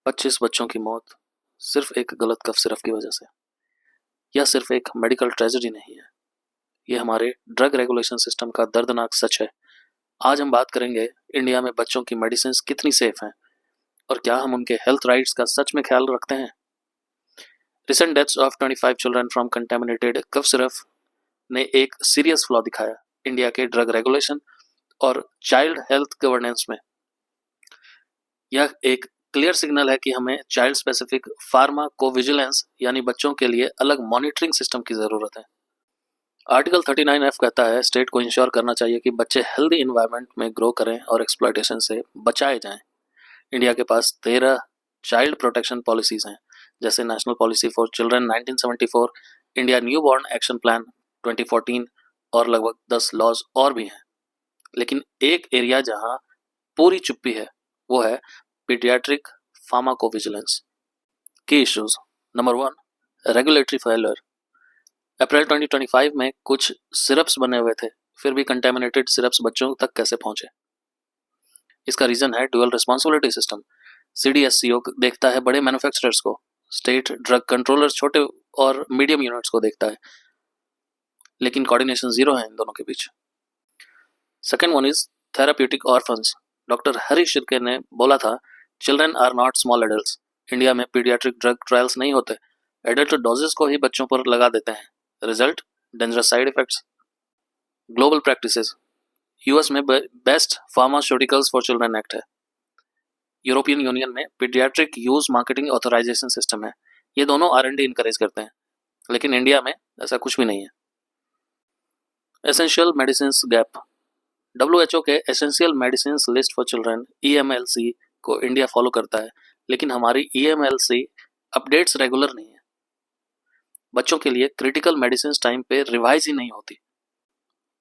25 बच्चों की मौत सिर्फ एक गलत कफ सिरप की वजह से। यह सिर्फ एक मेडिकल ट्रेजेडी नहीं है, यह हमारे ड्रग रेगुलेशन सिस्टम का दर्दनाक सच है। आज हम बात करेंगे इंडिया में बच्चों की मेडिसिन कितनी सेफ हैं और क्या हम उनके हेल्थ राइट्स का सच में ख्याल रखते हैं। Recent deaths of 25 children from contaminated cough syrup ने एक सीरियस फ्लॉ दिखाया इंडिया के ड्रग रेगुलेशन और चाइल्ड हेल्थ गवर्नेंस में। यह एक क्लियर सिग्नल है कि हमें चाइल्ड स्पेसिफिक फार्माकोविजिलेंस यानी बच्चों के लिए अलग मॉनिटरिंग सिस्टम की जरूरत है। आर्टिकल 39F कहता है स्टेट को इंश्योर करना चाहिए कि बच्चे हेल्दी इन्वायरमेंट में ग्रो करें और एक्सप्लॉयटेशन से बचाए जाएं। इंडिया के पास 13 चाइल्ड प्रोटेक्शन पॉलिसीज हैं, जैसे national policy for children 1974, India new born action plan 2014 और लगभग 10 लॉज और भी हैं। लेकिन एक एरिया जहां पूरी चुप्पी है वो है पीडियाट्रिक फार्माकोविजिलेंस। की issues. Number 1, regulatory failure. April 2025 में कुछ सिरप्स बने हुए थे, फिर भी कंटेमिनेटेड सिरप्स बच्चों तक कैसे पहुंचे? इसका रीजन है ड्यूअल रिस्पांसिबिलिटी सिस्टम। CDSCO देखता है बड़े मैन्युफैक्चरर्स को, स्टेट ड्रग कंट्रोलर छोटे और मीडियम यूनिट्स को देखता है, लेकिन कोऑर्डिनेशन जीरो है इन दोनों के बीच। Second one is therapeutic orphans. Doctor Harish Shirke ने बोला था children are not small adults. India में पीडियाट्रिक ड्रग ट्रायल्स नहीं होते, एडल्ट डोजेस को ही बच्चों पर लगा देते हैं। Result dangerous side effects. Global practices. US में best pharmaceuticals for children act है। यूरोपियन यूनियन में paediatric use marketing authorisation system है। ये दोनों R&D इनकरेज करते हैं, लेकिन इंडिया में ऐसा कुछ भी नहीं है। Essential medicine gap. WHO के essential medicine list for children EMLC को इंडिया फॉलो करता है, लेकिन हमारी EMLC अपडेट्स रेगुलर नहीं है। बच्चों के लिए क्रिटिकल मेडिसिन टाइम पे रिवाइज ही नहीं होती।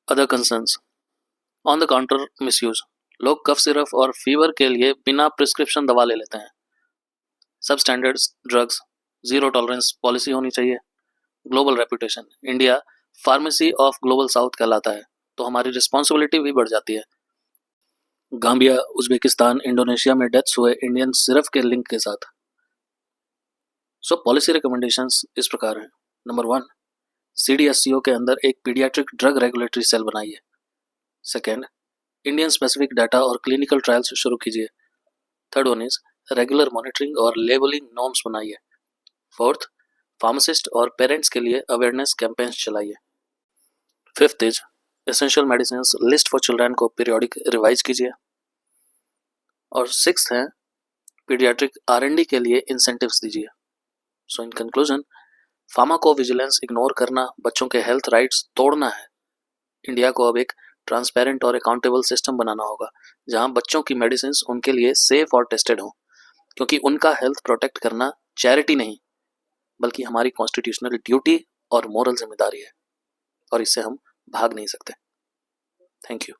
Other concerns. On the counter misuse. लोग कफ सिरप और फीवर के लिए बिना प्रिस्क्रिप्शन दवा ले लेते हैं। सब standard drugs, zero tolerance policy होनी चाहिए। Global reputation. India pharmacy of global south कहलाता है, तो हमारी रिस्पॉन्सिबिलिटी भी बढ़ जाती है। गाम्बिया, उज्बेकिस्तान, इंडोनेशिया में डेथ्स हुए इंडियन सिरप के लिंक के साथ। सो पॉलिसी रिकमेंडेशंस इस प्रकार हैं। नंबर 1, CDSCO के अंदर एक पीडियाट्रिक ड्रग रेगुलेटरी सेल बनाइए। सेकेंड, इंडियन स्पेसिफिक डाटा और क्लिनिकल ट्रायल्स शुरू कीजिए। Third one is regular monitoring और लेबलिंग नॉर्म्स बनाइए। फोर्थ, फार्मासिस्ट और पेरेंट्स के लिए अवेयरनेस कैंपेन्स चलाइए। Fifth is essential medicine list for children को पीरियोडिक रिवाइज कीजिए। और सिक्स्थ है पीडियाट्रिक R&D के लिए इंसेंटिव्स दीजिए। सो इन कंक्लूजन, फार्माकोविजिलेंस इग्नोर करना बच्चों के हेल्थ राइट्स तोड़ना है। इंडिया को अब एक ट्रांसपेरेंट और अकाउंटेबल सिस्टम बनाना होगा जहां बच्चों की मेडिसिन उनके लिए सेफ और टेस्टेड हो, क्योंकि उनका हेल्थ प्रोटेक्ट करना चैरिटी नहीं बल्कि हमारी कॉन्स्टिट्यूशनल ड्यूटी और मोरल जिम्मेदारी है, और इससे हम भाग नहीं सकते। Thank you.